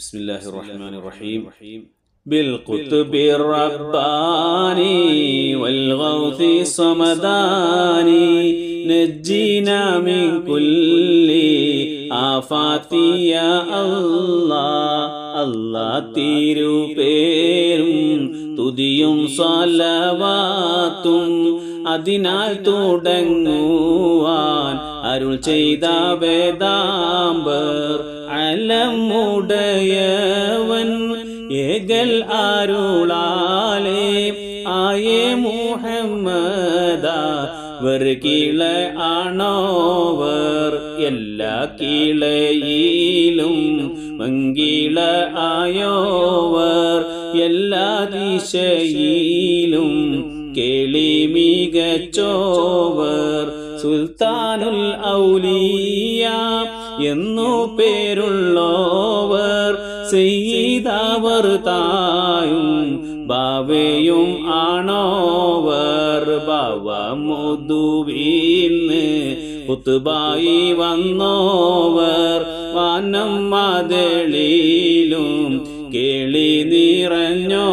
بسم الله الرحمن الرحيم بالقطب الرباني والغوث الصمداني نجينا من كل آفات يا الله الله തിരുപേരും തുതിയും സ്വലവാത്തും അതിനാൽ തുടങ്ങുവാൻ അരുൾ ചെയ്ത വേദാംബർ അലമുടയവൻ ഏകൽ അരുളാലേ ആയേ മുഹമ്മദ വർ കീഴ ആണോവർ എല്ലാ കീഴയിലും മങ്കിള ആയോവർ എല്ലാ ദിശയിലും കേളി മികച്ചോവർ സുൽത്താനുൽ ഔലിയ എന്നു പേരുള്ളോവർ സയ്യിദവർ തായും ബാവയും ആണോവർ ബാവ മുതുവിന്ന് കുത്തുബായി വന്നോവർ വാനം മതളിലും കേളി നിറഞ്ഞോ